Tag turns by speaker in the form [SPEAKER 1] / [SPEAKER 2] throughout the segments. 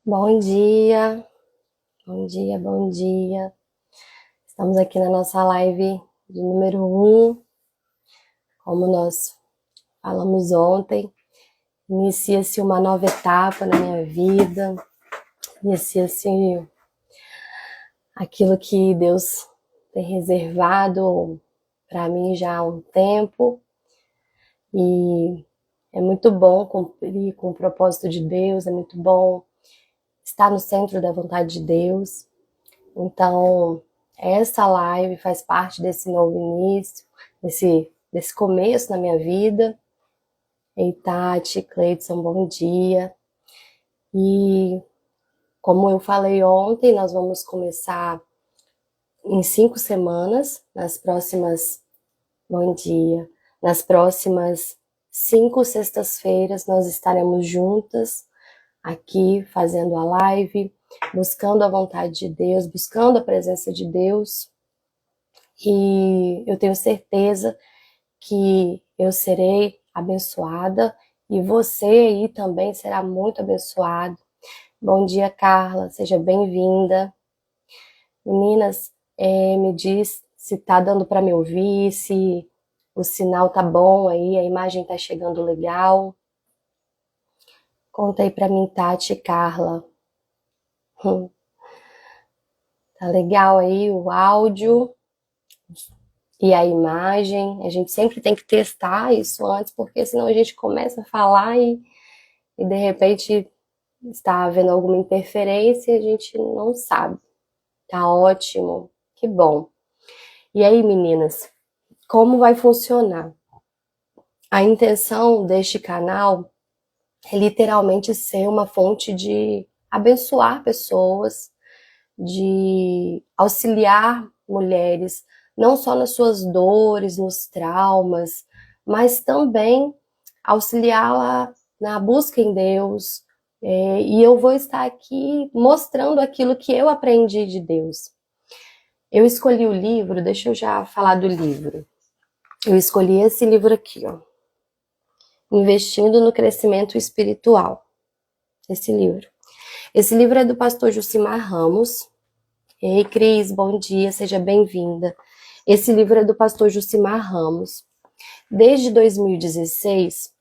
[SPEAKER 1] Bom dia, bom dia, bom dia. Estamos aqui na nossa live de número 1. Como nós falamos ontem, inicia-se uma nova etapa na minha vida, inicia-se aquilo que Deus tem reservado para mim já há um tempo, e é muito bom cumprir com o propósito de Deus, é muito bom estar no centro da vontade de Deus. Então, essa live faz parte desse novo início, desse começo na minha vida. Ei, Tati, Cleidson, bom dia. E como eu falei ontem, nós vamos começar em 5 semanas, bom dia, nas próximas 5 sextas-feiras nós estaremos juntas aqui fazendo a live, buscando a vontade de Deus, buscando a presença de Deus. E eu tenho certeza que eu serei abençoada e você aí também será muito abençoado. Bom dia, Carla, seja bem-vinda. Meninas, me diz se tá dando para me ouvir, se o sinal tá bom aí, a imagem tá chegando legal. Conta aí para mim, Tati e Carla. Tá legal aí o áudio e a imagem? A gente sempre tem que testar isso antes, porque senão a gente começa a falar e de repente está havendo alguma interferência e a gente não sabe. Tá ótimo, que bom. E aí, meninas, como vai funcionar? A intenção deste canal é literalmente ser uma fonte de abençoar pessoas, de auxiliar mulheres, não só nas suas dores, nos traumas, mas também auxiliá-la na busca em Deus. E eu vou estar aqui mostrando aquilo que eu aprendi de Deus. Eu escolhi o livro, deixa eu já falar do livro. Eu escolhi esse livro aqui, ó. Investindo no Crescimento Espiritual. Esse livro. Esse livro é do pastor Jucimar Ramos. Ei, Cris, bom dia, seja bem-vinda. Esse livro é do pastor Jucimar Ramos. Desde 2016,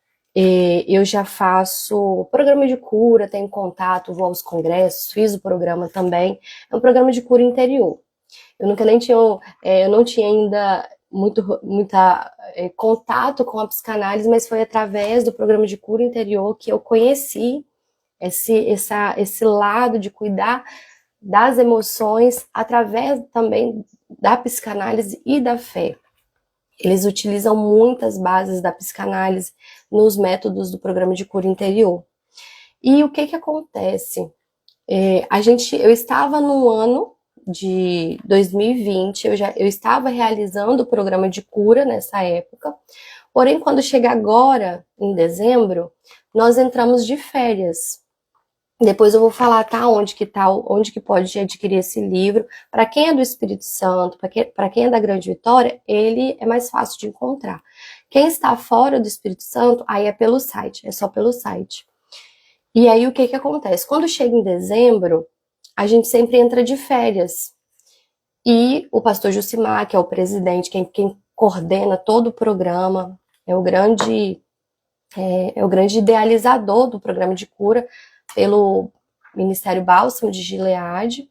[SPEAKER 1] eu já faço programa de cura, tenho contato, vou aos congressos, fiz o programa também. É um programa de cura interior. Eu nunca nem tinha, eu não tinha ainda muita contato com a psicanálise, mas foi através do programa de cura interior que eu conheci esse lado de cuidar das emoções através também da psicanálise e da fé. Eles utilizam muitas bases da psicanálise nos métodos do programa de cura interior. E o que acontece? Eu estava no ano de 2020, eu estava realizando o programa de cura nessa época, porém, quando chega agora, em dezembro, nós entramos de férias. Depois eu vou falar, onde que pode adquirir esse livro. Para quem é do Espírito Santo, para quem é da Grande Vitória, ele é mais fácil de encontrar. Quem está fora do Espírito Santo, aí é pelo site, é só pelo site. E aí o que acontece? Quando chega em dezembro, a gente sempre entra de férias. E o pastor Jucimar, que é o presidente, quem coordena todo o programa, é o grande idealizador do programa de cura pelo Ministério Bálsamo de Gileade.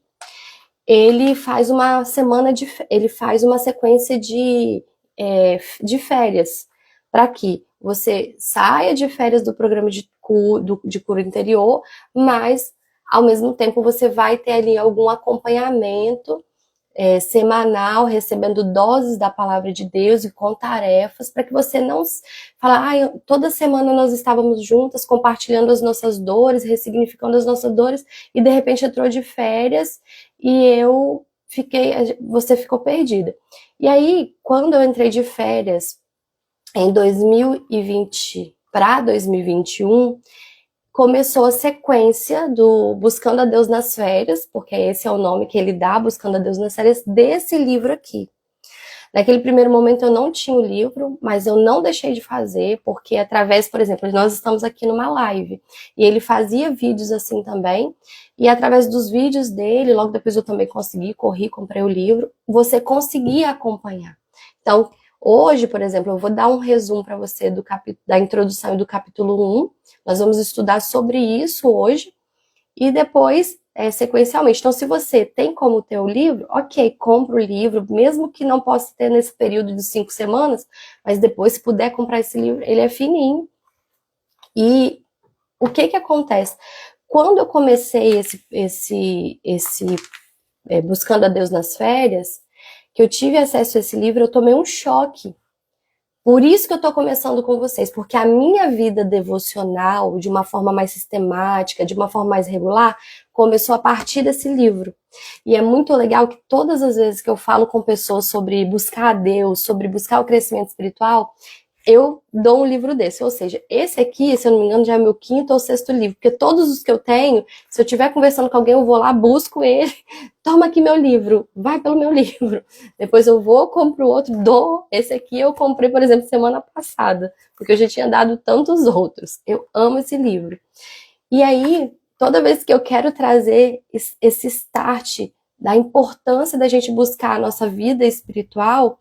[SPEAKER 1] Ele faz uma sequência de férias, para que você saia de férias do programa de cura interior, mas ao mesmo tempo você vai ter ali algum acompanhamento semanal, recebendo doses da palavra de Deus e com tarefas, para que você não fale, toda semana nós estávamos juntas compartilhando as nossas dores, ressignificando as nossas dores, e de repente entrou de férias e você ficou perdida. E aí, quando eu entrei de férias em 2020 para 2021, começou a sequência do Buscando a Deus nas Férias, porque esse é o nome que ele dá, Buscando a Deus nas Férias, desse livro aqui. Naquele primeiro momento eu não tinha o livro, mas eu não deixei de fazer, porque através, por exemplo, nós estamos aqui numa live, e ele fazia vídeos assim também, e através dos vídeos dele, logo depois eu também consegui, corri, comprei o livro, você conseguia acompanhar. Então, hoje, por exemplo, eu vou dar um resumo para você da introdução e do capítulo 1, nós vamos estudar sobre isso hoje, e depois, sequencialmente. Então, se você tem como ter o livro, ok, compra o livro, mesmo que não possa ter nesse período de 5 semanas, mas depois, se puder comprar esse livro, ele é fininho. E o que acontece? Quando eu comecei Buscando a Deus nas Férias, que eu tive acesso a esse livro, eu tomei um choque. Por isso que eu estou começando com vocês, porque a minha vida devocional, de uma forma mais sistemática, de uma forma mais regular, começou a partir desse livro. E é muito legal que todas as vezes que eu falo com pessoas sobre buscar a Deus, sobre buscar o crescimento espiritual, eu dou um livro desse. Ou seja, esse aqui, se eu não me engano, já é meu quinto ou sexto livro, porque todos os que eu tenho, se eu estiver conversando com alguém, eu vou lá, busco ele, toma aqui meu livro, vai pelo meu livro. Depois eu vou, compro outro, dou. Esse aqui eu comprei, por exemplo, semana passada, porque eu já tinha dado tantos outros. Eu amo esse livro. E aí, toda vez que eu quero trazer esse start da importância da gente buscar a nossa vida espiritual,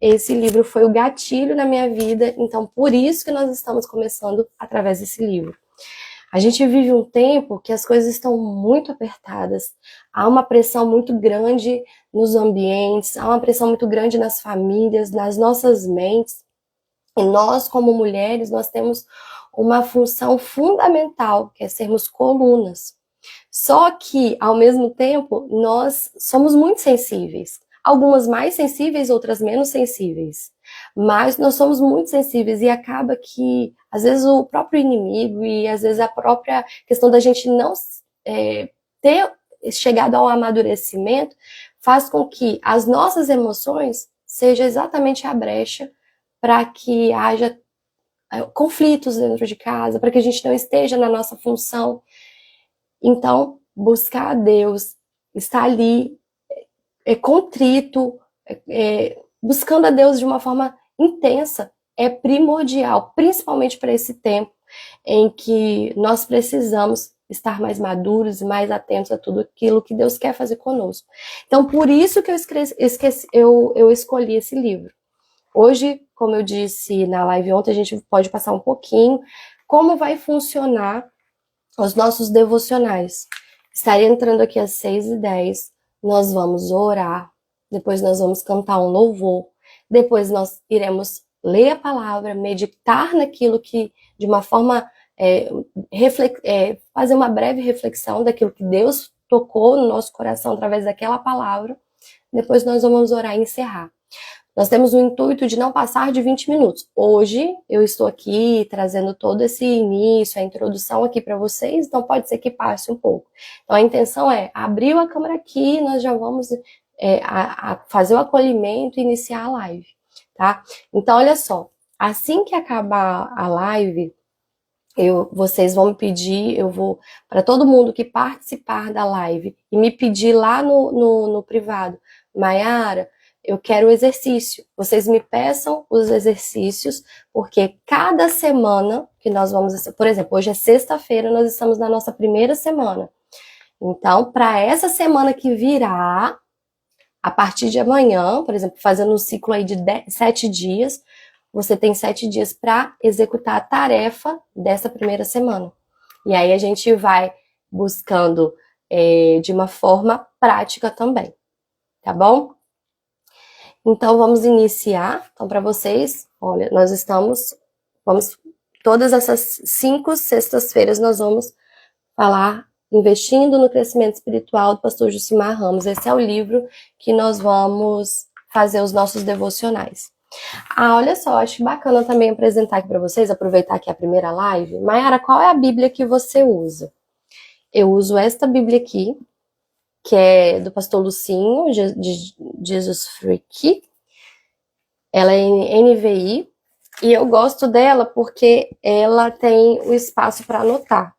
[SPEAKER 1] esse livro foi o gatilho na minha vida, então por isso que nós estamos começando através desse livro. A gente vive um tempo que as coisas estão muito apertadas, há uma pressão muito grande nos ambientes, há uma pressão muito grande nas famílias, nas nossas mentes, e nós, como mulheres, nós temos uma função fundamental, que é sermos colunas. Só que, ao mesmo tempo, nós somos muito sensíveis. Algumas mais sensíveis, outras menos sensíveis. Mas nós somos muito sensíveis e acaba que, às vezes, o próprio inimigo e, às vezes, a própria questão da gente não ter chegado ao amadurecimento faz com que as nossas emoções sejam exatamente a brecha para que haja conflitos dentro de casa, para que a gente não esteja na nossa função. Então, buscar a Deus, estar ali contrito, buscando a Deus de uma forma intensa, é primordial, principalmente para esse tempo em que nós precisamos estar mais maduros e mais atentos a tudo aquilo que Deus quer fazer conosco. Então, por isso que eu escolhi esse livro. Hoje, como eu disse na live ontem, a gente pode passar um pouquinho como vai funcionar os nossos devocionais. Estarei entrando aqui às 6h10, nós vamos orar, depois nós vamos cantar um louvor, depois nós iremos ler a palavra, meditar naquilo que, de uma forma, fazer uma breve reflexão daquilo que Deus tocou no nosso coração através daquela palavra, depois nós vamos orar e encerrar. Nós temos o intuito de não passar de 20 minutos. Hoje eu estou aqui trazendo todo esse início, a introdução aqui para vocês, então pode ser que passe um pouco. Então a intenção é, abriu a câmera aqui, nós já vamos fazer o acolhimento e iniciar a live, tá? Então olha só, assim que acabar a live, vocês vão me pedir, eu vou, para todo mundo que participar da live e me pedir lá no privado, Maiara, eu quero o exercício. Vocês me peçam os exercícios, porque cada semana que nós vamos... Por exemplo, hoje é sexta-feira, nós estamos na nossa primeira semana. Então, para essa semana que virá, a partir de amanhã, por exemplo, fazendo um ciclo aí de 7 dias, você tem 7 dias para executar a tarefa dessa primeira semana. E aí a gente vai buscando de uma forma prática também, tá bom? Então, vamos iniciar. Então, para vocês, olha, todas essas 5 sextas-feiras nós vamos falar Investindo no Crescimento Espiritual do pastor Jucimar Ramos. Esse é o livro que nós vamos fazer os nossos devocionais. Olha só, acho bacana também apresentar aqui para vocês, aproveitar aqui a primeira live. Maiara, qual é a Bíblia que você usa? Eu uso esta Bíblia aqui, que é do pastor Lucinho, de Jesus Freak. Ela é em NVI, e eu gosto dela porque ela tem o espaço para anotar.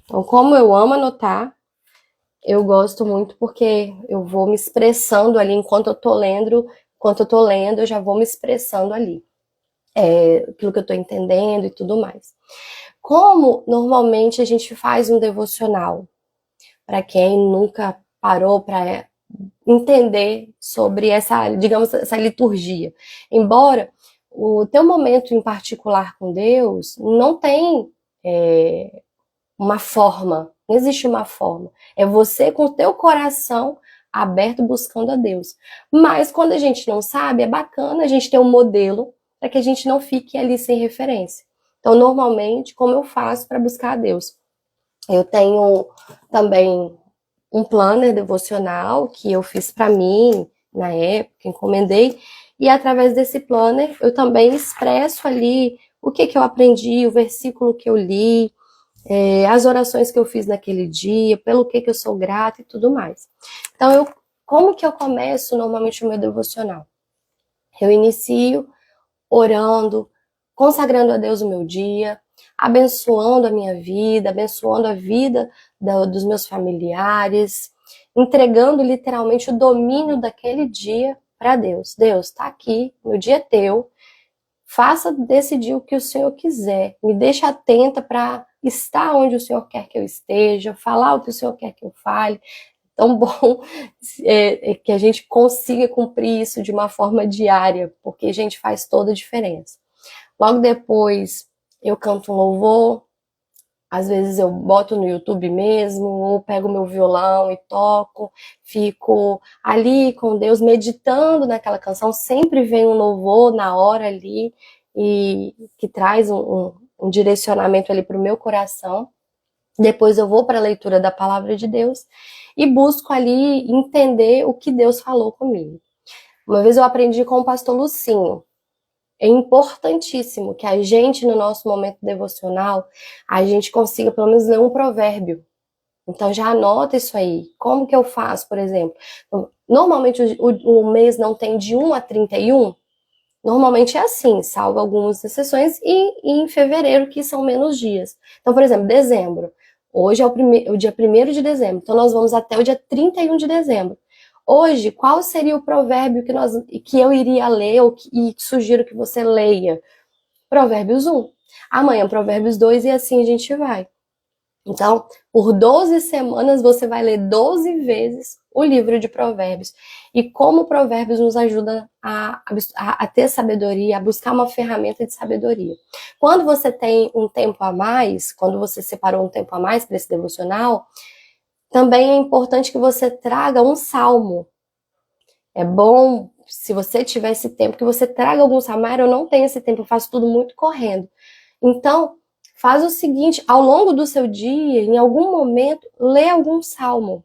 [SPEAKER 1] Então, como eu amo anotar, eu gosto muito porque eu vou me expressando ali enquanto eu tô lendo enquanto eu tô lendo, eu já vou me expressando ali, aquilo que eu tô entendendo e tudo mais. Como normalmente a gente faz um devocional? Para quem nunca parou para entender sobre essa, digamos, essa liturgia. Embora o teu momento em particular com Deus não tem uma forma, não existe uma forma. É você com o teu coração aberto buscando a Deus. Mas quando a gente não sabe, é bacana a gente ter um modelo para que a gente não fique ali sem referência. Então, normalmente, como eu faço para buscar a Deus? Eu tenho também um planner devocional que eu fiz para mim na época, encomendei, e através desse planner eu também expresso ali o que eu aprendi, o versículo que eu li, as orações que eu fiz naquele dia, pelo que eu sou grata e tudo mais. Então, como que eu começo normalmente o meu devocional? Eu inicio orando, consagrando a Deus o meu dia, abençoando a minha vida, abençoando a vida dos meus familiares, entregando literalmente o domínio daquele dia para Deus. Deus, está aqui, meu dia é teu, faça desse dia o que o Senhor quiser, me deixa atenta para estar onde o Senhor quer que eu esteja, falar o que o Senhor quer que eu fale. Tão bom que a gente consiga cumprir isso de uma forma diária, porque a gente faz toda a diferença. Logo depois eu canto um louvor, às vezes eu boto no YouTube mesmo, ou pego meu violão e toco, fico ali com Deus, meditando naquela canção, sempre vem um louvor na hora ali, e que traz um direcionamento ali para o meu coração. Depois eu vou para a leitura da palavra de Deus e busco ali entender o que Deus falou comigo. Uma vez eu aprendi com o pastor Lucinho. É importantíssimo que a gente, no nosso momento devocional, a gente consiga pelo menos ler um provérbio. Então já anota isso aí. Como que eu faço, por exemplo? Normalmente o mês não tem de 1 a 31. Normalmente é assim, salvo algumas exceções, e em fevereiro, que são menos dias. Então, por exemplo, dezembro. Hoje é o dia 1º de dezembro, então nós vamos até o dia 31 de dezembro. Hoje, qual seria o provérbio que eu iria ler e sugiro que você leia? Provérbios 1. Amanhã, Provérbios 2, e assim a gente vai. Então, por 12 semanas, você vai ler 12 vezes o livro de Provérbios. E como Provérbios nos ajuda a ter sabedoria, a buscar uma ferramenta de sabedoria. Quando você tem um tempo a mais, quando você separou um tempo a mais para esse devocional, também é importante que você traga um salmo. É bom, se você tiver esse tempo, que você traga algum salmo. Eu não tenho esse tempo, eu faço tudo muito correndo. Então, faz o seguinte, ao longo do seu dia, em algum momento, lê algum salmo.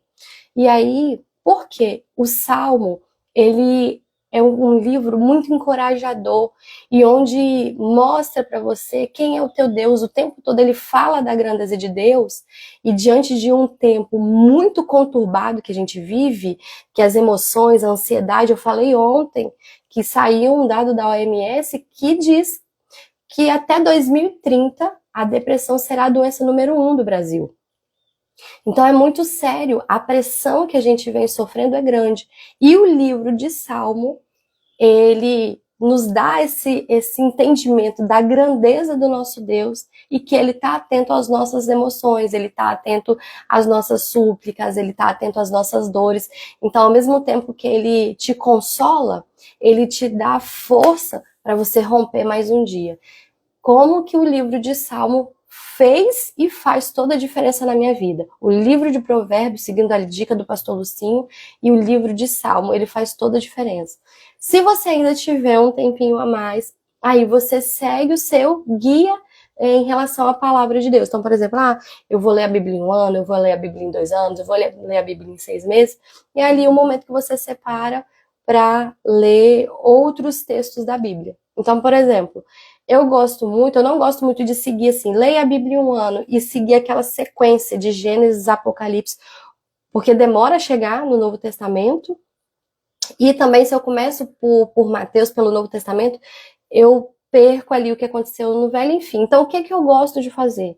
[SPEAKER 1] E aí, por quê? O salmo, ele é um livro muito encorajador e onde mostra para você quem é o teu Deus. O tempo todo ele fala da grandeza de Deus, e diante de um tempo muito conturbado que a gente vive, que as emoções, a ansiedade, eu falei ontem que saiu um dado da OMS que diz que até 2030 a depressão será a doença número 1 do Brasil. Então é muito sério, a pressão que a gente vem sofrendo é grande. E o livro de Salmo, ele nos dá esse entendimento da grandeza do nosso Deus e que ele está atento às nossas emoções, ele está atento às nossas súplicas, ele está atento às nossas dores. Então, ao mesmo tempo que ele te consola, ele te dá força para você romper mais um dia. Como que o livro de Salmo fez e faz toda a diferença na minha vida? O livro de Provérbios, seguindo a dica do pastor Lucinho, e o livro de Salmo, ele faz toda a diferença. Se você ainda tiver um tempinho a mais, aí você segue o seu guia em relação à palavra de Deus. Então, por exemplo, eu vou ler a Bíblia em 1 ano, eu vou ler a Bíblia em 2 anos, eu vou ler a Bíblia em 6 meses, e ali o momento que você separa para ler outros textos da Bíblia. Então, por exemplo, eu não gosto muito de seguir assim, leia a Bíblia em 1 ano e seguir aquela sequência de Gênesis, Apocalipse, porque demora a chegar no Novo Testamento. E também, se eu começo por Mateus, pelo Novo Testamento, eu perco ali o que aconteceu no Velho, enfim. Então, o que eu gosto de fazer?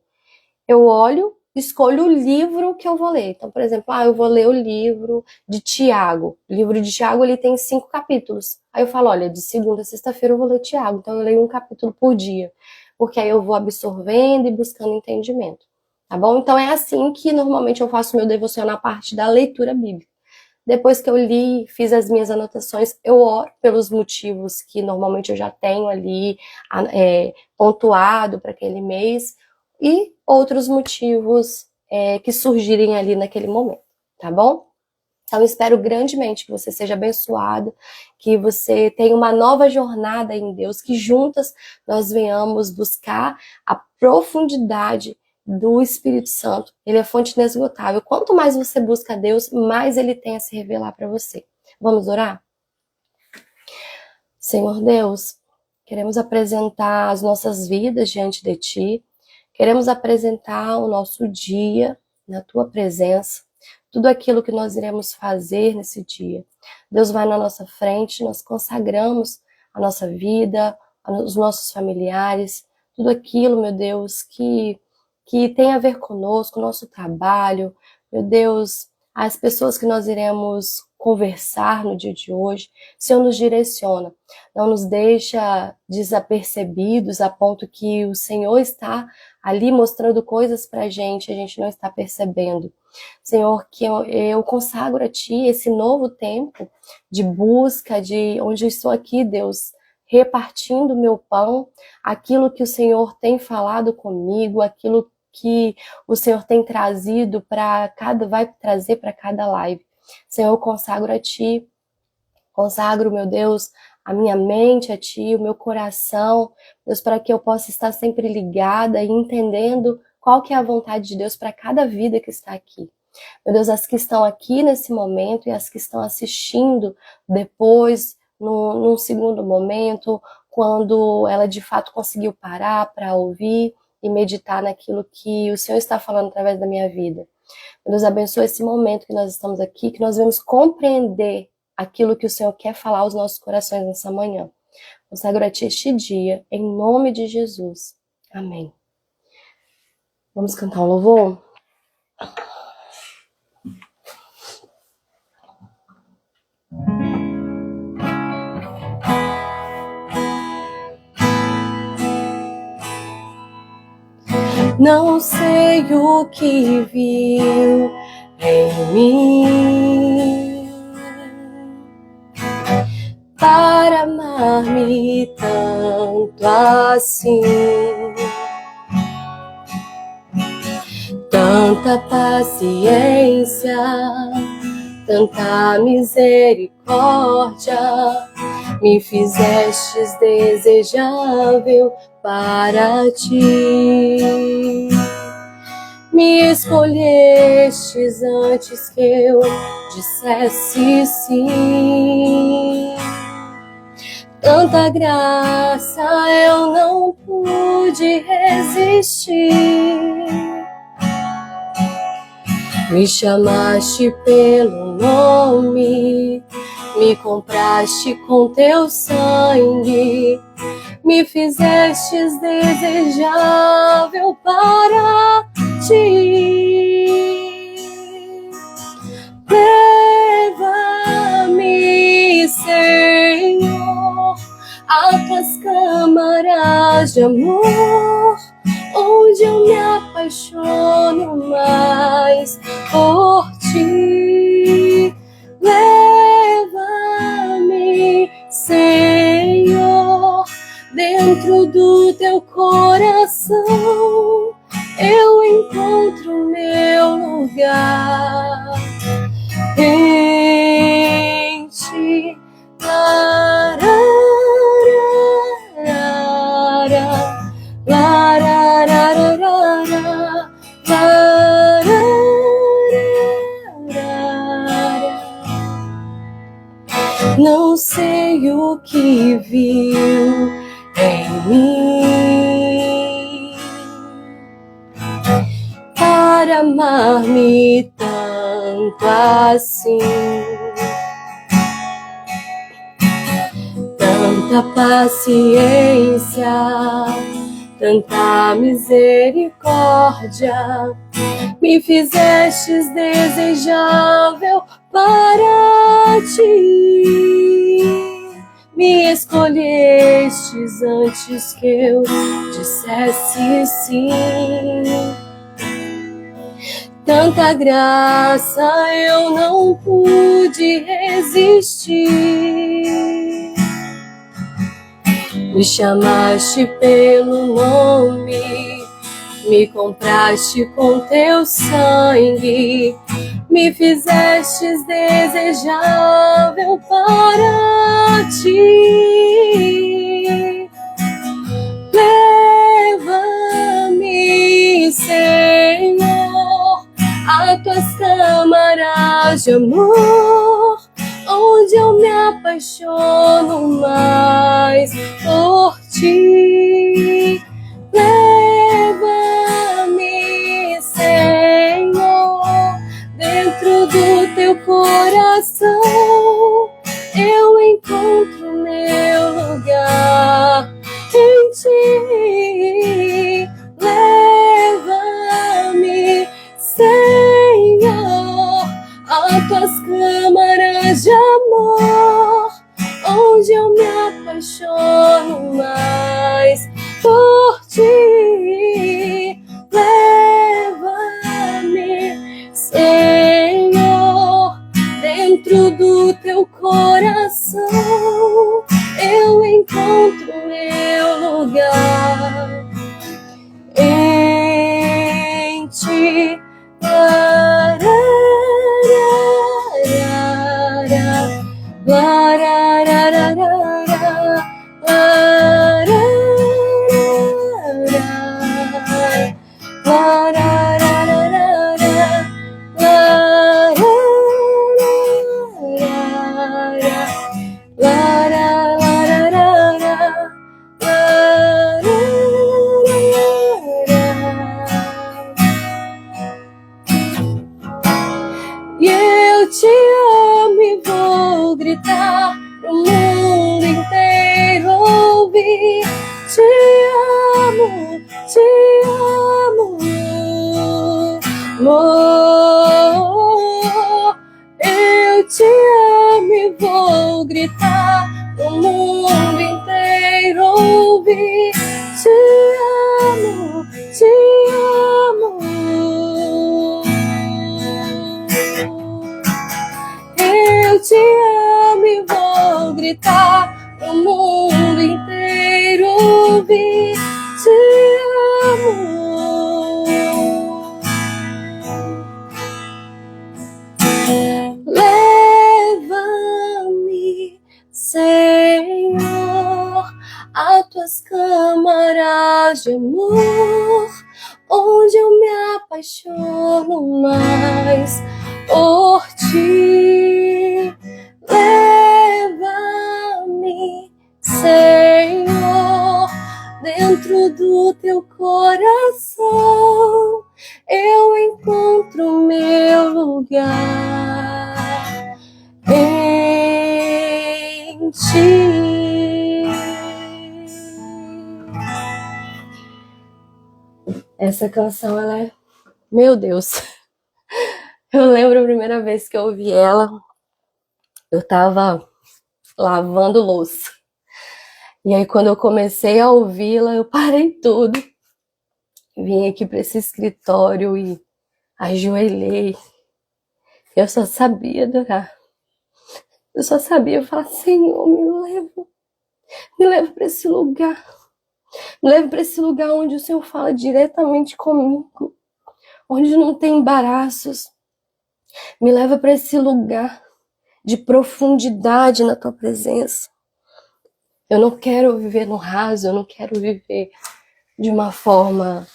[SPEAKER 1] Eu olho escolho o livro que eu vou ler. Então, por exemplo, eu vou ler o livro de Tiago. O livro de Tiago, ele tem 5 capítulos. Aí eu falo, olha, de segunda a sexta-feira eu vou ler Tiago. Então eu leio um capítulo por dia. Porque aí eu vou absorvendo e buscando entendimento. Tá bom? Então é assim que normalmente eu faço meu devocional, a parte da leitura bíblica. Depois que eu li, fiz as minhas anotações, eu oro pelos motivos que normalmente eu já tenho ali pontuado para aquele mês e outros motivos que surgirem ali naquele momento, tá bom? Então, espero grandemente que você seja abençoado, que você tenha uma nova jornada em Deus, que juntas nós venhamos buscar a profundidade do Espírito Santo. Ele é fonte inesgotável. Quanto mais você busca Deus, mais ele tem a se revelar para você. Vamos orar? Senhor Deus, queremos apresentar as nossas vidas diante de Ti. Queremos apresentar o nosso dia na Tua presença. Tudo aquilo que nós iremos fazer nesse dia. Deus vai na nossa frente, nós consagramos a nossa vida, os nossos familiares, tudo aquilo, meu Deus, que tem a ver conosco, o nosso trabalho, meu Deus, as pessoas que nós iremos conversar no dia de hoje. Senhor, nos direciona, não nos deixa desapercebidos a ponto que o Senhor está ali mostrando coisas pra gente, a gente não está percebendo. Senhor, que eu consagro a Ti esse novo tempo de busca, de onde eu estou aqui, Deus, repartindo o meu pão, aquilo que o Senhor tem falado comigo, aquilo que o Senhor tem trazido vai trazer para cada live. Senhor, eu consagro a Ti, consagro, meu Deus, a minha mente a Ti, o meu coração, Deus, para que eu possa estar sempre ligada e entendendo qual que é a vontade de Deus para cada vida que está aqui. Meu Deus, as que estão aqui nesse momento e as que estão assistindo depois, num segundo momento, quando ela de fato conseguiu parar para ouvir e meditar naquilo que o Senhor está falando através da minha vida. Meu Deus, abençoe esse momento que nós estamos aqui, que nós vamos compreender aquilo que o Senhor quer falar aos nossos corações nessa manhã. Consagro a Ti este dia, em nome de Jesus. Amém. Vamos cantar um louvor? Não sei o que viu em mim para amar-me tanto assim. Tanta paciência, tanta misericórdia, me fizestes desejável para Ti. Me escolhestes antes que eu dissesse sim. Tanta graça eu não pude resistir. Me chamaste pelo nome, me compraste com Teu sangue, me fizestes desejável para Ti. Leva-me, Senhor, às câmaras de amor, onde eu me apaixono mais por Ti. Leva-me, Senhor, dentro do Teu coração, eu encontro meu lugar em Ti. Não sei o que viu em mim para amar-me tanto assim. Tanta paciência, tanta misericórdia, me fizestes desejável para ti, me escolhestes antes que eu dissesse sim. Tanta graça eu não pude resistir. Me chamaste pelo nome, me compraste com teu sangue, me fizestes desejável para ti. Leva-me, Senhor, a tuas câmaras de amor, onde eu me apaixono mais por ti. Leva-me, Senhor, dentro do teu coração, eu encontro meu lugar em ti. Leva-me, Senhor, a tuas câmaras de amor, onde eu me apaixono mais por ti. Leva-me, Senhor, dentro do teu coração, eu encontro meu lugar em ti. E eu te amo e vou gritar pro mundo inteiro ouvir. Te amo, amor. Eu te amo e vou gritar pro mundo inteiro ouvir. Te amo, eu te amo e vou gritar pro mundo inteiro ouvir. Te amo. Leva-me, Senhor, a tuas câmaras de amor, onde eu me apaixono mais por ti. Leva-me, Senhor, dentro do teu coração, eu encontro meu lugar em ti. Essa canção, ela é... Meu Deus! Eu lembro a primeira vez que eu ouvi ela, eu tava lavando louça. E aí, quando eu comecei a ouvi-la, eu parei tudo. Vim aqui para esse escritório e ajoelhei. Eu só sabia adorar. Eu só sabia falar, Senhor, me leva para esse lugar. Me leva para esse lugar onde o Senhor fala diretamente comigo, onde não tem embaraços. Me leva para esse lugar de profundidade na tua presença. Eu não quero viver no raso, eu não quero viver de uma forma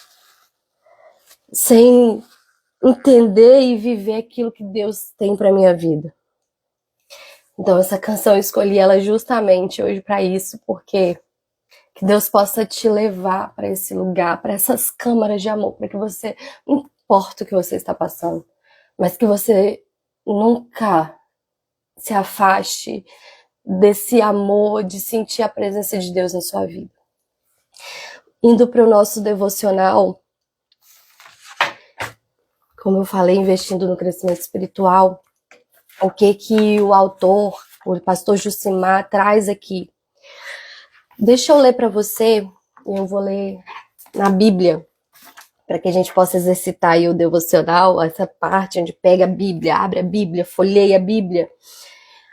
[SPEAKER 1] sem entender e viver aquilo que Deus tem para minha vida. Então essa canção eu escolhi ela justamente hoje para isso, porque que Deus possa te levar para esse lugar, para essas câmaras de amor, para que você, não importa o que você está passando, mas que você nunca se afaste desse amor, de sentir a presença de Deus na sua vida. Indo para o nosso devocional, como eu falei, investindo no crescimento espiritual, o que o autor, o pastor Jucimar, traz aqui. Deixa eu ler para você, eu vou ler na Bíblia, para que a gente possa exercitar aí o devocional, essa parte onde pega a Bíblia, abre a Bíblia, folheia a Bíblia.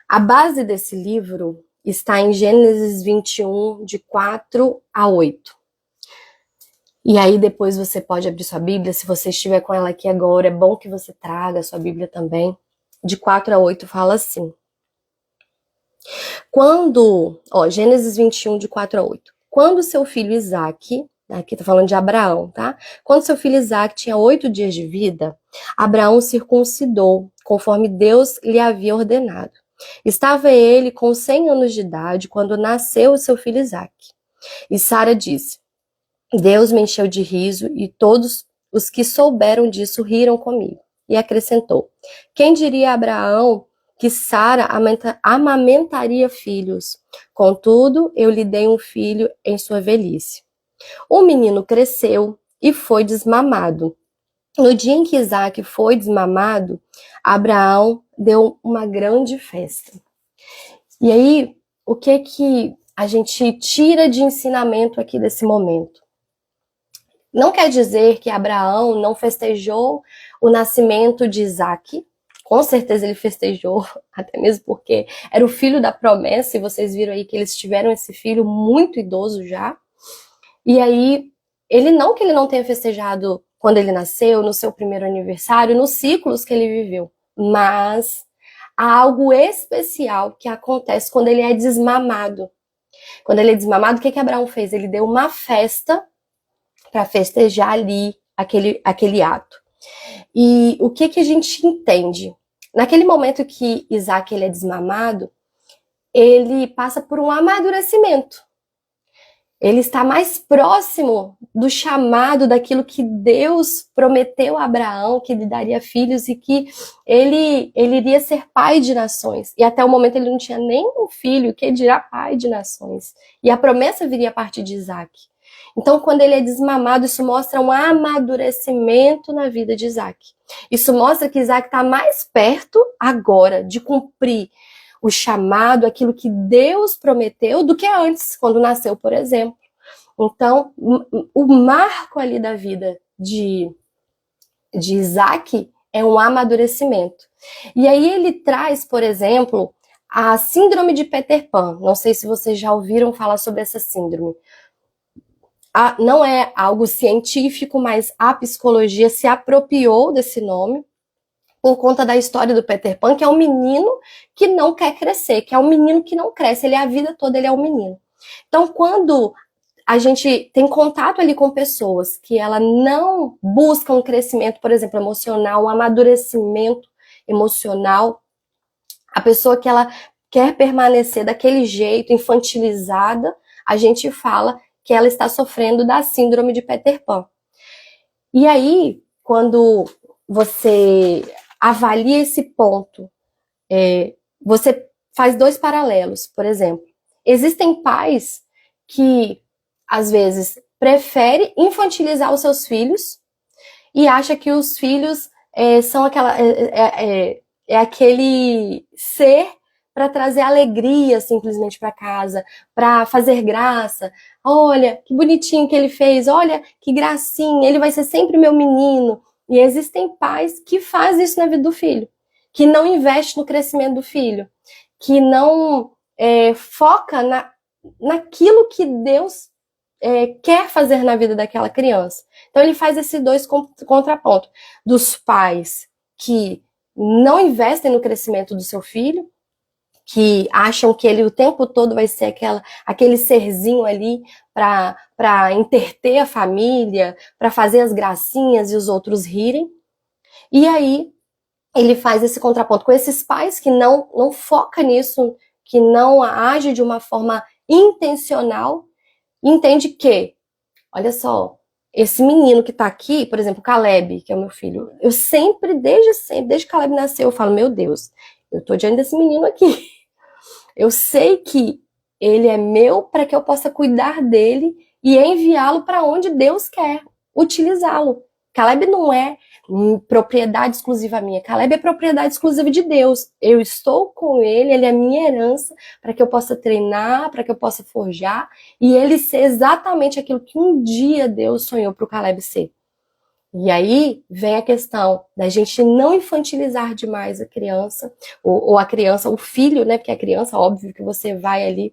[SPEAKER 1] A base desse livro está em Gênesis 21, de 4 a 8. E aí depois você pode abrir sua Bíblia, se você estiver com ela aqui agora, é bom que você traga a sua Bíblia também. De 4 a 8 fala assim. Gênesis 21, de 4 a 8. Quando seu filho Isaque, aqui tá falando de Abraão, tá? Quando seu filho Isaque tinha 8 dias de vida, Abraão circuncidou, conforme Deus lhe havia ordenado. Estava ele com 100 anos de idade quando nasceu o seu filho Isaque. E Sara disse, Deus me encheu de riso e todos os que souberam disso riram comigo. E acrescentou, quem diria a Abraão que Sara amamentaria filhos? Contudo, eu lhe dei um filho em sua velhice. O menino cresceu e foi desmamado. No dia em que Isaque foi desmamado, Abraão deu uma grande festa. E aí, o que a gente tira de ensinamento aqui desse momento? Não quer dizer que Abraão não festejou o nascimento de Isaque. Com certeza ele festejou, até mesmo porque era o filho da promessa, e vocês viram aí que eles tiveram esse filho muito idoso já. E aí, ele não tenha festejado quando ele nasceu, no seu primeiro aniversário, nos ciclos que ele viveu. Mas há algo especial que acontece quando ele é desmamado. Quando ele é desmamado, o que Abraão fez? Ele deu uma festa para festejar ali aquele ato. E o que a gente entende? Naquele momento que Isaque ele é desmamado, ele passa por um amadurecimento. Ele está mais próximo do chamado, daquilo que Deus prometeu a Abraão, que lhe daria filhos e que ele iria ser pai de nações. E até o momento ele não tinha nem um filho, que dirá pai de nações. E a promessa viria a partir de Isaque. Então, quando ele é desmamado, isso mostra um amadurecimento na vida de Isaque. Isso mostra que Isaque está mais perto agora de cumprir o chamado, aquilo que Deus prometeu, do que antes, quando nasceu, por exemplo. Então, o marco ali da vida de Isaque é um amadurecimento. E aí ele traz, por exemplo, a síndrome de Peter Pan. Não sei se vocês já ouviram falar sobre essa síndrome. Não é algo científico, mas a psicologia se apropriou desse nome por conta da história do Peter Pan, que é um menino que não quer crescer, que é um menino que não cresce, ele é a vida toda, ele é um menino. Então, quando a gente tem contato ali com pessoas que ela não buscam um crescimento, por exemplo, emocional, um amadurecimento emocional, a pessoa que ela quer permanecer daquele jeito, infantilizada, a gente fala que ela está sofrendo da síndrome de Peter Pan. E aí, quando você avalia esse ponto, você faz dois paralelos. Por exemplo, existem pais que, às vezes, preferem infantilizar os seus filhos e acha que os filhos são aquele ser para trazer alegria simplesmente para casa, para fazer graça. Olha, que bonitinho que ele fez, olha que gracinha, ele vai ser sempre meu menino. E existem pais que fazem isso na vida do filho, que não investem no crescimento do filho, que não foca naquilo que Deus quer fazer na vida daquela criança. Então ele faz esses dois contrapontos, dos pais que não investem no crescimento do seu filho, que acham que ele o tempo todo vai ser aquele serzinho ali para entreter a família, para fazer as gracinhas e os outros rirem. E aí ele faz esse contraponto com esses pais que não foca nisso, que não age de uma forma intencional, e entende que, olha só, esse menino que tá aqui, por exemplo, Caleb, que é o meu filho, eu desde que Caleb nasceu, eu falo, meu Deus, eu tô diante desse menino aqui. Eu sei que ele é meu para que eu possa cuidar dele e enviá-lo para onde Deus quer utilizá-lo. Caleb não é propriedade exclusiva minha. Caleb é propriedade exclusiva de Deus. Eu estou com ele, ele é minha herança para que eu possa treinar, para que eu possa forjar e ele ser exatamente aquilo que um dia Deus sonhou para o Caleb ser. E aí vem a questão da gente não infantilizar demais a criança, ou a criança, o filho, né? Porque a criança, óbvio que você vai ali,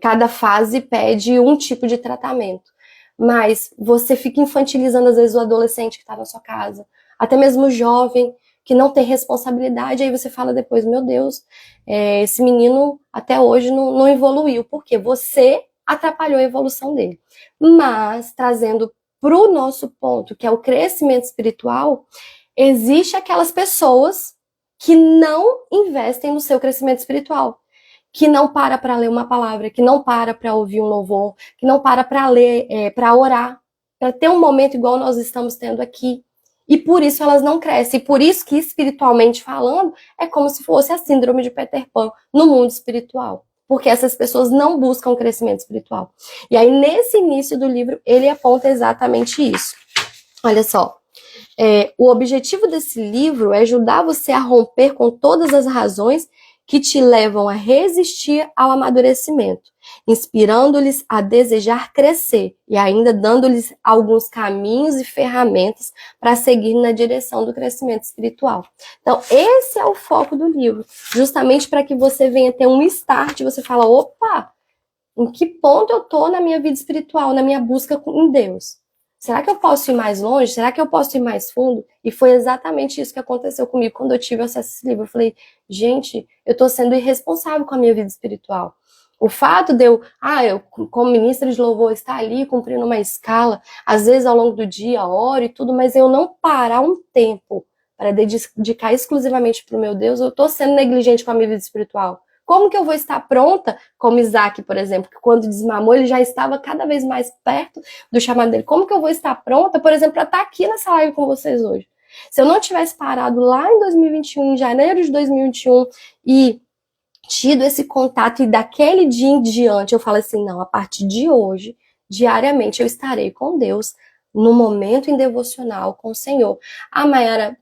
[SPEAKER 1] cada fase pede um tipo de tratamento. Mas você fica infantilizando, às vezes, o adolescente que está na sua casa, até mesmo o jovem que não tem responsabilidade, aí você fala depois, meu Deus, esse menino até hoje não evoluiu, porque você atrapalhou a evolução dele. Mas, trazendo para o nosso ponto, que é o crescimento espiritual, existe aquelas pessoas que não investem no seu crescimento espiritual, que não para ler uma palavra, que não para ouvir um louvor, que não para ler, para orar, para ter um momento igual nós estamos tendo aqui. E por isso elas não crescem. E por isso que, espiritualmente falando, é como se fosse a síndrome de Peter Pan no mundo espiritual. Porque essas pessoas não buscam crescimento espiritual. E aí, nesse início do livro, ele aponta exatamente isso. Olha só. O objetivo desse livro é ajudar você a romper com todas as razões que te levam a resistir ao amadurecimento, inspirando-lhes a desejar crescer e ainda dando-lhes alguns caminhos e ferramentas para seguir na direção do crescimento espiritual. Então, esse é o foco do livro, justamente para que você venha ter um start, você fala, opa, em que ponto eu estou na minha vida espiritual, na minha busca em Deus? Será que eu posso ir mais longe? Será que eu posso ir mais fundo? E foi exatamente isso que aconteceu comigo quando eu tive acesso a esse livro. Eu falei, gente, eu estou sendo irresponsável com a minha vida espiritual. O fato de eu como ministra de louvor, estar ali cumprindo uma escala, às vezes ao longo do dia, oro e tudo, mas eu não parar um tempo para dedicar exclusivamente para o meu Deus, eu estou sendo negligente com a minha vida espiritual. Como que eu vou estar pronta, como Isaac, por exemplo, que quando desmamou, ele já estava cada vez mais perto do chamado dele. Como que eu vou estar pronta, por exemplo, para estar aqui nessa live com vocês hoje? Se eu não tivesse parado lá em 2021, em janeiro de 2021, e tido esse contato, e daquele dia em diante, eu falo assim, não, a partir de hoje, diariamente, eu estarei com Deus, no momento em devocional com o Senhor. Mayara,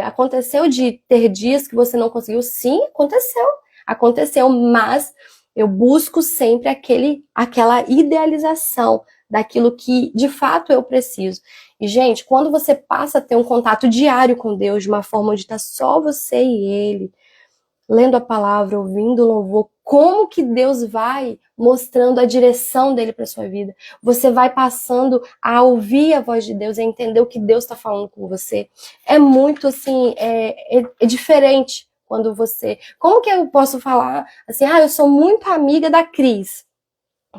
[SPEAKER 1] aconteceu de ter dias que você não conseguiu? Sim, aconteceu, mas eu busco sempre aquela idealização daquilo que de fato eu preciso. E, gente, quando você passa a ter um contato diário com Deus, de uma forma onde está só você e Ele, lendo a palavra, ouvindo o louvor, como que Deus vai mostrando a direção dele para sua vida. Você vai passando a ouvir a voz de Deus, a entender o que Deus está falando com você. É muito assim, é diferente quando você... Como que eu posso falar assim, eu sou muito amiga da Cris,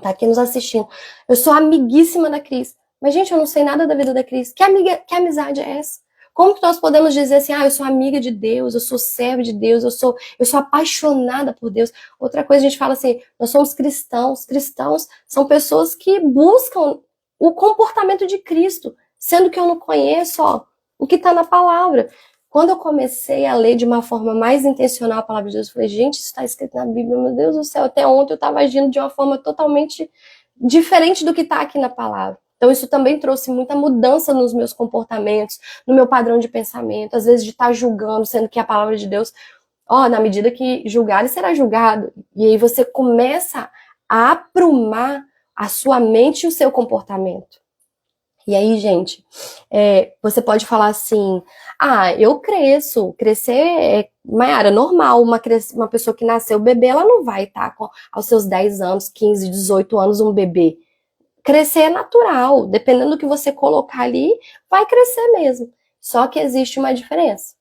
[SPEAKER 1] tá aqui nos assistindo. Eu sou amiguíssima da Cris. Mas, gente, eu não sei nada da vida da Cris. Que amizade é essa? Como que nós podemos dizer assim, eu sou amiga de Deus, eu sou serva de Deus, eu sou apaixonada por Deus. Outra coisa, a gente fala assim, nós somos cristãos. Cristãos são pessoas que buscam o comportamento de Cristo, sendo que eu não conheço o que está na palavra. Quando eu comecei a ler de uma forma mais intencional a palavra de Deus, eu falei, gente, isso está escrito na Bíblia, meu Deus do céu, até ontem eu estava agindo de uma forma totalmente diferente do que está aqui na palavra. Então, isso também trouxe muita mudança nos meus comportamentos, no meu padrão de pensamento, às vezes de estar julgando, sendo que a palavra de Deus, na medida que julgar, será julgado. E aí você começa a aprumar a sua mente e o seu comportamento. E aí, gente, você pode falar assim, eu cresço, crescer Mayara, normal, uma pessoa que nasceu bebê, ela não vai estar aos seus 10 anos, 15, 18 anos, um bebê. Crescer é natural, dependendo do que você colocar ali, vai crescer mesmo. Só que existe uma diferença.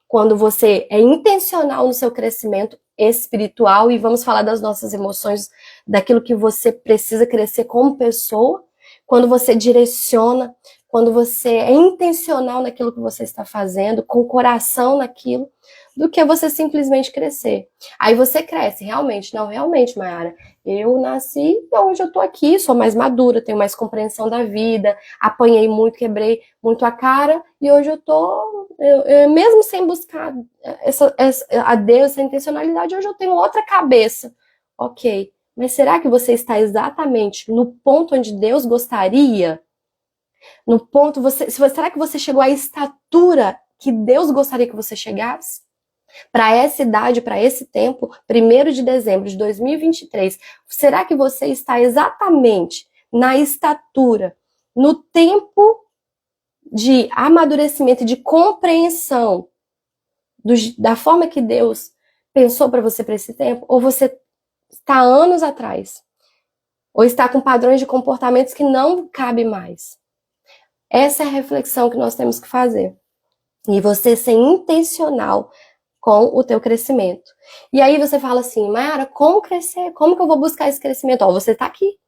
[SPEAKER 1] Quando você é intencional no seu crescimento espiritual, e vamos falar das nossas emoções, daquilo que você precisa crescer como pessoa, quando você direciona, quando você é intencional naquilo que você está fazendo, com o coração naquilo, do que você simplesmente crescer. Aí você cresce, realmente, Mayara, eu nasci e hoje eu tô aqui, sou mais madura, tenho mais compreensão da vida, apanhei muito, quebrei muito a cara, e hoje eu mesmo sem buscar a Deus, essa intencionalidade, hoje eu tenho outra cabeça. Ok, Mas será que você está exatamente no ponto onde Deus gostaria? No ponto, será que você chegou à estatura que Deus gostaria que você chegasse? Para essa idade, para esse tempo, 1º de dezembro de 2023, será que você está exatamente na estatura, no tempo de amadurecimento e de compreensão da forma que Deus pensou para você para esse tempo? Ou você está anos atrás? Ou está com padrões de comportamentos que não cabe mais? Essa é a reflexão que nós temos que fazer. E você ser intencional com o teu crescimento. E aí você fala assim, Mayara, como crescer? Como que eu vou buscar esse crescimento? Ó, você está aqui.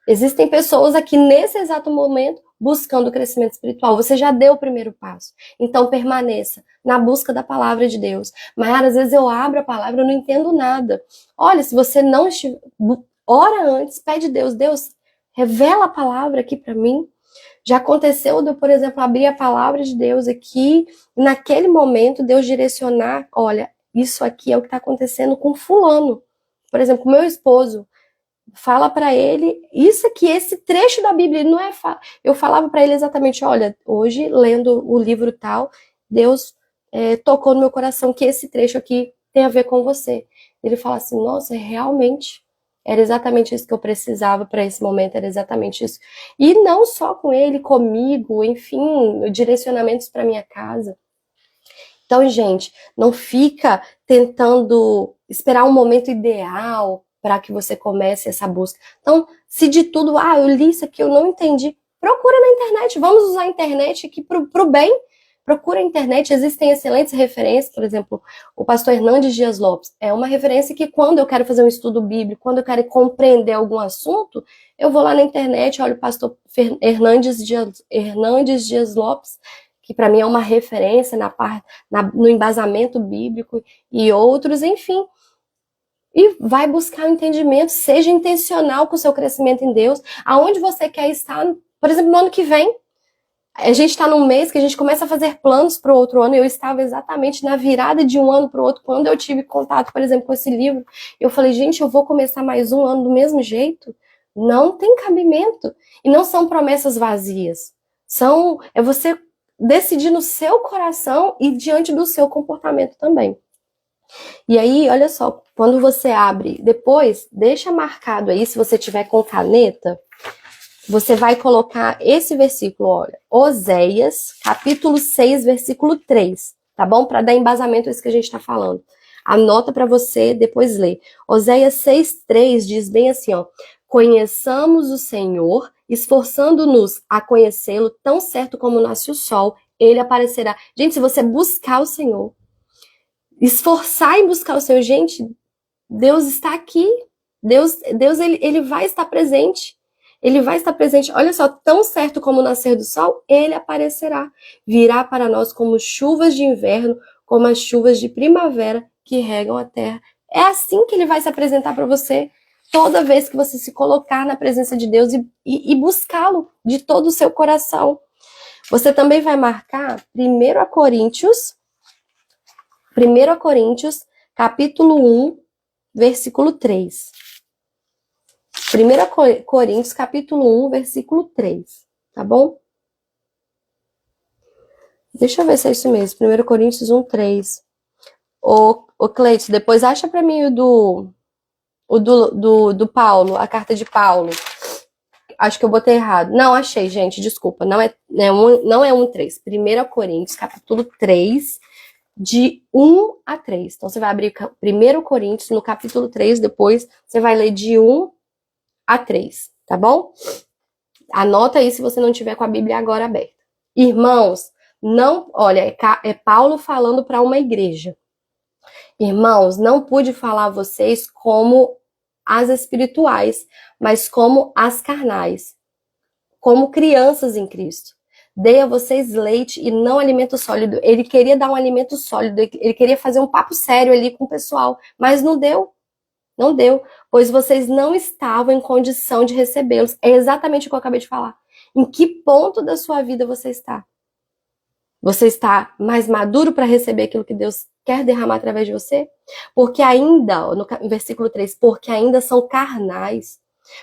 [SPEAKER 1] Existem pessoas aqui nesse exato momento buscando o crescimento espiritual. Você já deu o primeiro passo. Então permaneça na busca da palavra de Deus. Mayara, às vezes eu abro a palavra e eu não entendo nada. Olha, se você não estiver... Ora antes, pede a Deus, Deus, revela a palavra aqui para mim. Já aconteceu de eu, por exemplo, abrir a palavra de Deus aqui, e naquele momento Deus direcionar, olha, isso aqui é o que está acontecendo com fulano. Por exemplo, meu esposo, fala para ele, isso aqui, esse trecho da Bíblia, não é... Eu falava para ele exatamente, olha, hoje, lendo o livro tal, Deus tocou no meu coração que esse trecho aqui tem a ver com você. Ele fala assim, nossa, realmente... Era exatamente isso que eu precisava para esse momento, era exatamente isso. E não só com ele, comigo, enfim, direcionamentos para minha casa. Então, gente, não fica tentando esperar um momento ideal para que você comece essa busca. Então, se de tudo, eu li isso aqui, eu não entendi, procura na internet, vamos usar a internet aqui para o bem. Procura a internet, existem excelentes referências, por exemplo, o pastor Hernandes Dias Lopes é uma referência que quando eu quero fazer um estudo bíblico, quando eu quero compreender algum assunto, eu vou lá na internet, olho o pastor Hernandes Dias Lopes, que para mim é uma referência no embasamento bíblico e outros, enfim. E vai buscar o entendimento, seja intencional com o seu crescimento em Deus, aonde você quer estar, por exemplo, no ano que vem. A gente está num mês que a gente começa a fazer planos para o outro ano. Eu estava exatamente na virada de um ano para o outro, quando eu tive contato, por exemplo, com esse livro. Eu falei, gente, eu vou começar mais um ano do mesmo jeito? Não tem cabimento. E não são promessas vazias. É você decidir no seu coração e diante do seu comportamento também. E aí, olha só, quando você abre, depois, deixa marcado aí, se você tiver com caneta, você vai colocar esse versículo, olha, Oséias, capítulo 6, versículo 3, tá bom? Para dar embasamento a isso que a gente está falando. Anota para você depois ler. Oséias 6, 3 diz bem assim, ó, conheçamos o Senhor, esforçando-nos a conhecê-lo, tão certo como nasce o sol, ele aparecerá. Gente, se você buscar o Senhor, esforçar em buscar o Senhor, gente, Deus está aqui. Deus ele vai estar presente. Ele vai estar presente, olha só, tão certo como o nascer do sol, ele aparecerá. Virá para nós como chuvas de inverno, como as chuvas de primavera que regam a terra. É assim que ele vai se apresentar para você, toda vez que você se colocar na presença de Deus e buscá-lo de todo o seu coração. Você também vai marcar 1 Coríntios, capítulo 1, versículo 3. 1 Coríntios, capítulo 1, versículo 3, tá bom? Deixa eu ver se é isso mesmo, 1 Coríntios 1, 3. Ô Cleiton, depois acha pra mim o do Paulo, a carta de Paulo. Acho que eu botei errado. Não, achei, gente, desculpa, não é 1, 3. 1 Coríntios, capítulo 3, de 1 a 3. Então, você vai abrir 1 Coríntios, no capítulo 3, depois você vai ler de 1 a 3, tá bom? Anota aí se você não tiver com a Bíblia agora aberta. Irmãos, não, olha, é Paulo falando para uma igreja. Irmãos, não pude falar a vocês como as espirituais, mas como as carnais, como crianças em Cristo. Dei a vocês leite e não alimento sólido. Ele queria dar um alimento sólido, ele queria fazer um papo sério ali com o pessoal, mas não deu. Não deu, pois vocês não estavam em condição de recebê-los. É exatamente o que eu acabei de falar. Em que ponto da sua vida você está? Você está mais maduro para receber aquilo que Deus quer derramar através de você? Porque ainda, no versículo 3, porque ainda são carnais.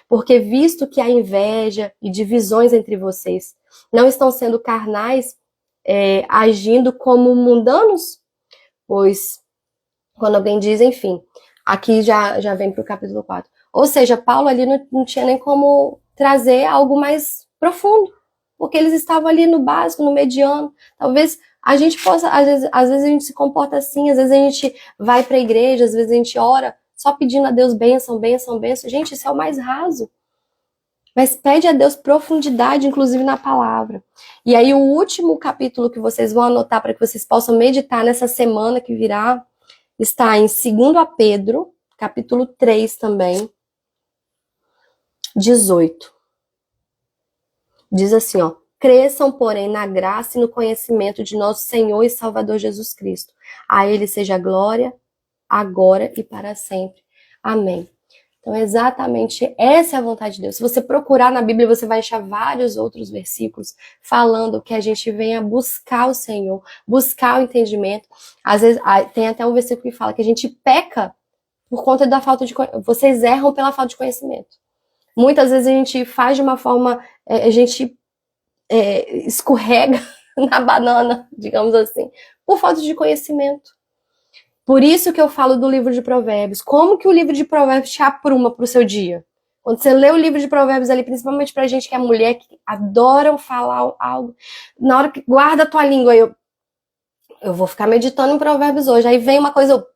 [SPEAKER 1] Porque visto que há inveja e divisões entre vocês, não estão sendo carnais, agindo como mundanos? Pois, quando alguém diz, enfim, aqui já vem para o capítulo 4. Ou seja, Paulo ali não tinha nem como trazer algo mais profundo, porque eles estavam ali no básico, no mediano. Talvez a gente possa, às vezes a gente se comporta assim, às vezes a gente vai para a igreja, às vezes a gente ora só pedindo a Deus bênção, bênção, bênção. Gente, isso é o mais raso. Mas pede a Deus profundidade, inclusive na palavra. E aí o último capítulo que vocês vão anotar para que vocês possam meditar nessa semana que virá, está em 2 Pedro, capítulo 3 também, 18. Diz assim, ó: cresçam, porém, na graça e no conhecimento de nosso Senhor e Salvador Jesus Cristo. A ele seja a glória, agora e para sempre. Amém. Então, exatamente essa é a vontade de Deus. Se você procurar na Bíblia, você vai achar vários outros versículos falando que a gente venha buscar o Senhor, buscar o entendimento. Às vezes, tem até um versículo que fala que a gente peca por conta da falta de conhecimento. Vocês erram pela falta de conhecimento. Muitas vezes a gente faz de uma forma, a gente escorrega na banana, digamos assim, por falta de conhecimento. Por isso que eu falo do livro de Provérbios. Como que o livro de Provérbios te apruma para o seu dia? Quando você lê o livro de Provérbios ali, principalmente pra gente que é mulher, que adoram falar algo, na hora que guarda a tua língua, eu vou ficar meditando em Provérbios hoje. Aí vem uma coisa,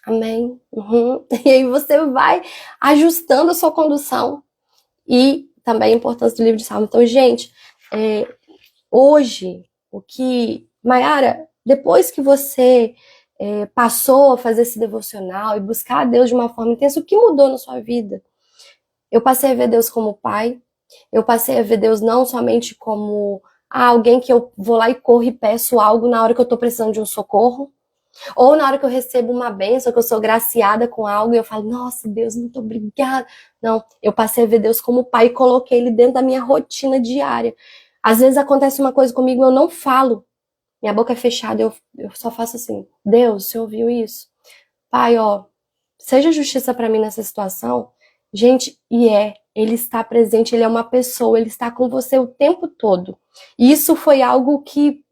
[SPEAKER 1] amém. Uhum. E aí você vai ajustando a sua condução. E também a importância do livro de Salmos. Então, gente, hoje, Maiara, depois que você passou a fazer esse devocional e buscar a Deus de uma forma intensa, o que mudou na sua vida? Eu passei a ver Deus como pai, eu passei a ver Deus não somente como alguém que eu vou lá e corro e peço algo na hora que eu tô precisando de um socorro, ou na hora que eu recebo uma bênção, que eu sou graciada com algo e eu falo, nossa, Deus, muito obrigada. Não, eu passei a ver Deus como pai e coloquei ele dentro da minha rotina diária. Às vezes acontece uma coisa comigo e eu não falo. Minha boca é fechada, eu só faço assim, Deus, você ouviu isso? Pai, ó, seja justiça pra mim nessa situação. Gente, ele está presente, ele é uma pessoa, ele está com você o tempo todo. E isso foi algo que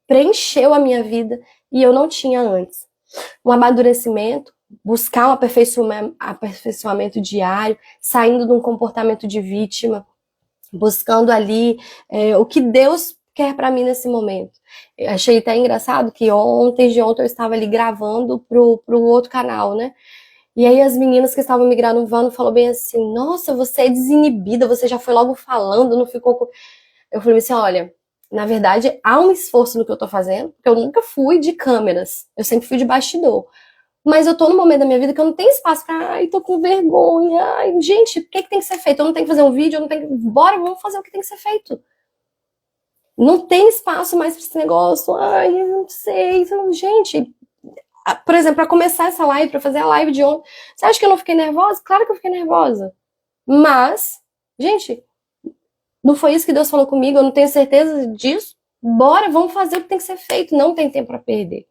[SPEAKER 1] preencheu a minha vida e eu não tinha antes. Um amadurecimento, buscar um aperfeiçoamento diário, saindo de um comportamento de vítima, buscando ali o que Deus quer para mim nesse momento. Eu achei até engraçado que ontem eu estava ali gravando pro outro canal, né? E aí as meninas que estavam me gravando falou bem assim, nossa, você é desinibida, você já foi logo falando, não ficou com... Eu falei assim, olha, na verdade há um esforço no que eu tô fazendo, porque eu nunca fui de câmeras, eu sempre fui de bastidor. Mas eu tô num momento da minha vida que eu não tenho espaço pra, ai, tô com vergonha, ai, gente, o que tem que ser feito? Eu não tenho que fazer um vídeo, eu não tenho que... Bora, vamos fazer o que tem que ser feito. Não tem espaço mais pra esse negócio, ai, eu não sei, então, gente... Por exemplo, para começar essa live, para fazer a live de ontem, você acha que eu não fiquei nervosa? Claro que eu fiquei nervosa. Mas, gente, não foi isso que Deus falou comigo, eu não tenho certeza disso. Bora, vamos fazer o que tem que ser feito, não tem tempo para perder.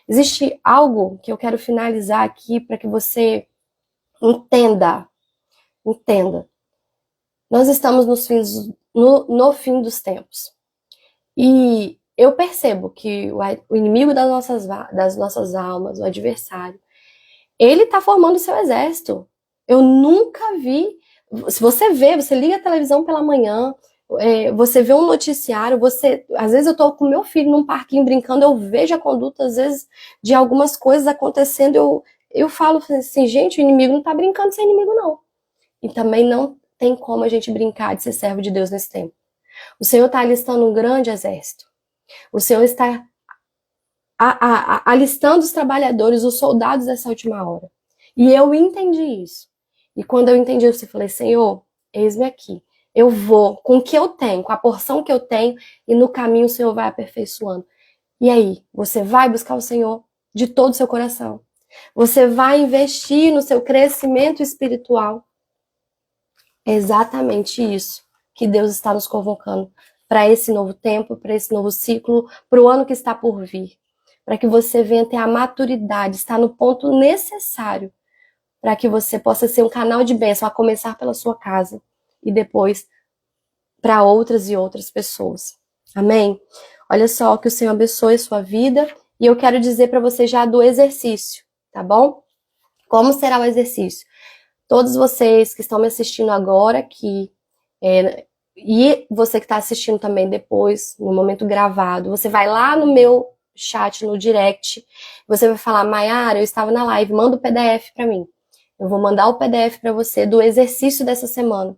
[SPEAKER 1] Existe algo que eu quero finalizar aqui para que você entenda. Nós estamos no fim dos tempos. E eu percebo que o inimigo das nossas almas, o adversário, ele tá formando o seu exército. Eu nunca vi. Se você liga a televisão pela manhã, você vê um noticiário, às vezes eu tô com meu filho num parquinho brincando, eu vejo a conduta, às vezes, de algumas coisas acontecendo, eu falo assim, gente, o inimigo não tá brincando de ser inimigo, não. E também não tem como a gente brincar de ser servo de Deus nesse tempo. O Senhor tá alistando um grande exército. O Senhor está alistando os trabalhadores, os soldados dessa última hora. E eu entendi isso. E quando eu entendi isso, eu falei, Senhor, eis-me aqui. Eu vou com o que eu tenho, com a porção que eu tenho, e no caminho o Senhor vai aperfeiçoando. E aí, você vai buscar o Senhor de todo o seu coração. Você vai investir no seu crescimento espiritual. É exatamente isso que Deus está nos convocando para esse novo tempo, para esse novo ciclo, para o ano que está por vir. para que você venha ter a maturidade, estar no ponto necessário para que você possa ser um canal de bênção, a começar pela sua casa e depois para outras e outras pessoas. Amém? Olha só, que o Senhor abençoe a sua vida. E eu quero dizer para você já do exercício, tá bom? Como será o exercício? Todos vocês que estão me assistindo agora, e você que está assistindo também depois, no momento gravado, você vai lá no meu chat, no direct, você vai falar, Maiara, eu estava na live, manda o PDF para mim. Eu vou mandar o PDF para você do exercício dessa semana.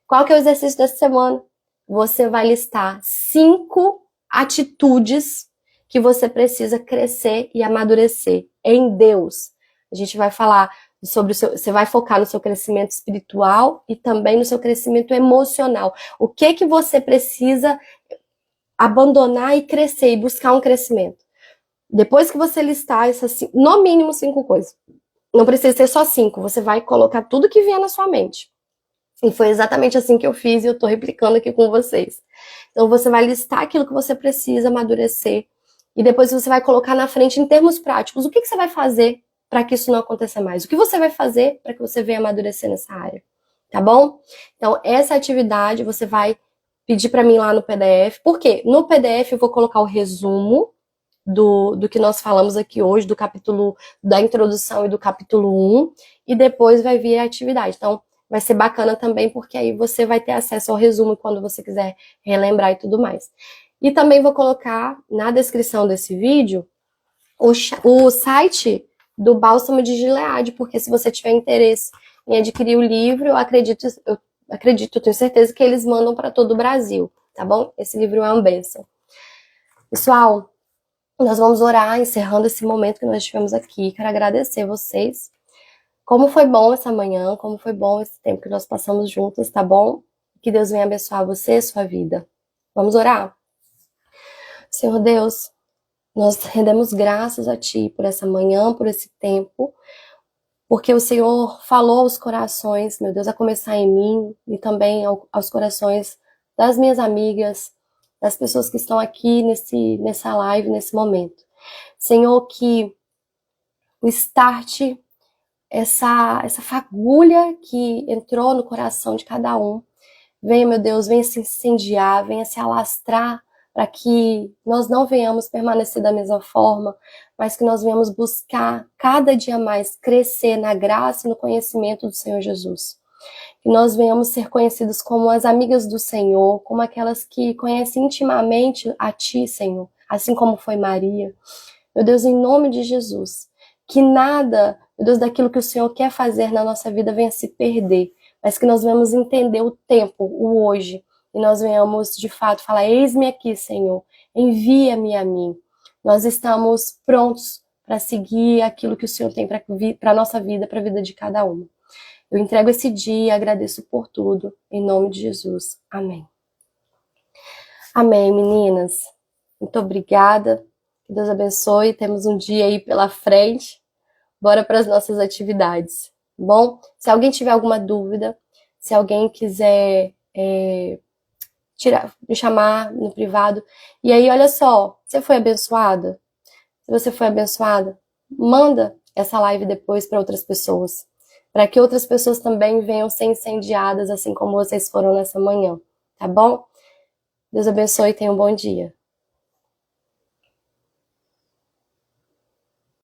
[SPEAKER 1] Qual que é o exercício dessa semana? Você vai listar 5 atitudes que você precisa crescer e amadurecer em Deus. A gente vai falar sobre você vai focar no seu crescimento espiritual e também no seu crescimento emocional. O que que você precisa abandonar e crescer e buscar um crescimento? Depois que você listar essas, no mínimo 5 coisas. Não precisa ser só 5, você vai colocar tudo que vier na sua mente. E foi exatamente assim que eu fiz e eu tô replicando aqui com vocês. Então você vai listar aquilo que você precisa amadurecer e depois você vai colocar na frente em termos práticos o que você vai fazer para que isso não aconteça mais. O que você vai fazer para que você venha amadurecer nessa área, tá bom? Então essa atividade você vai pedir para mim lá no PDF. Por quê? No PDF eu vou colocar o resumo do que nós falamos aqui hoje, do capítulo da introdução e do capítulo 1, e depois vai vir a atividade. Então vai ser bacana também, porque aí você vai ter acesso ao resumo quando você quiser relembrar e tudo mais. E também vou colocar na descrição desse vídeo o site do Bálsamo de Gileade, porque se você tiver interesse em adquirir o livro, eu acredito, tenho certeza que eles mandam para todo o Brasil, tá bom? Esse livro é uma bênção. Pessoal, nós vamos orar, encerrando esse momento que nós tivemos aqui. Quero agradecer vocês. Como foi bom essa manhã, como foi bom esse tempo que nós passamos juntos, tá bom? Que Deus venha abençoar você e sua vida. Vamos orar? Senhor Deus, nós rendemos graças a Ti por essa manhã, por esse tempo, porque o Senhor falou aos corações, meu Deus, a começar em mim e também aos corações das minhas amigas, das pessoas que estão aqui nessa live, nesse momento. Senhor, que o start, essa fagulha que entrou no coração de cada um, venha, meu Deus, venha se incendiar, venha se alastrar, para que nós não venhamos permanecer da mesma forma, mas que nós venhamos buscar cada dia mais crescer na graça e no conhecimento do Senhor Jesus. Que nós venhamos ser conhecidos como as amigas do Senhor, como aquelas que conhecem intimamente a Ti, Senhor, assim como foi Maria. Meu Deus, em nome de Jesus, que nada, meu Deus, daquilo que o Senhor quer fazer na nossa vida venha se perder, mas que nós venhamos entender o tempo, o hoje, e nós venhamos, de fato, falar, eis-me aqui, Senhor, envia-me a mim. Nós estamos prontos para seguir aquilo que o Senhor tem para a nossa vida, para a vida de cada uma. Eu entrego esse dia e agradeço por tudo, em nome de Jesus. Amém. Amém, meninas. Muito obrigada. Que Deus abençoe. Temos um dia aí pela frente. Bora para as nossas atividades. Bom, se alguém tiver alguma dúvida, se alguém quiser me chamar no privado. E aí, olha só, você foi abençoada? Se você foi abençoada, manda essa live depois para outras pessoas, para que outras pessoas também venham ser incendiadas, assim como vocês foram nessa manhã, tá bom? Deus abençoe e tenha um bom dia.